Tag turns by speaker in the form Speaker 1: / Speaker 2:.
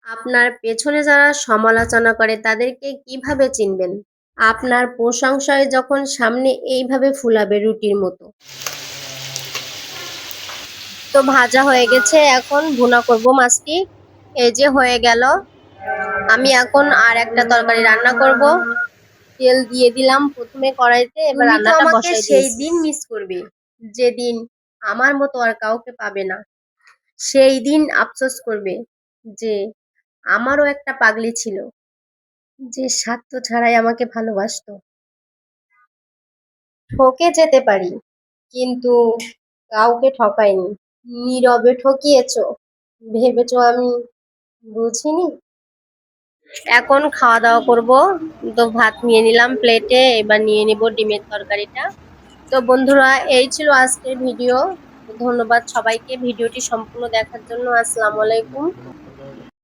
Speaker 1: আপনার পেছনে যারা সমালোচনা করে তাদেরকে কিভাবে চিনবেন? আপনার প্রশংসায় যখন সামনে এইভাবে ফুলাবে রুটির মতো। তো ভাজা হয়ে গেছে, এখন ভুনা করব মাছটি। এই যে হয়ে গেল। আমি এখন আর একটা তরকারি রান্না করব। তেল দিয়ে দিলাম প্রথমে কড়াইতে, এবার রান্নাটা বসাই দিয়েছি। সেই দিন মিস করবে যেদিন আমার মতো আর কাউকে পাবে না। সেই দিন আফসোস করবে যে আমারও একটা পাগলি ছিল, যে স্বার্থ ছাড়াই আমাকে ভালোবাসতো। ঠকে যেতে পারি, কিন্তু কাউকে ঠকাইনি। নীরবে ঠকিয়েছো, ভেবেছো আমি বুঝিনি? এখন খাওয়া দাওয়া করব। তো ভাত নিয়ে নিলাম প্লেটে, এবার নিয়ে নিব ডিমের তরকারিটা। তো বন্ধুরা, এই ছিল আজকের ভিডিও। ধন্যবাদ সবাইকে ভিডিওটি সম্পূর্ণ দেখার জন্য। আসসালামু আলাইকুম।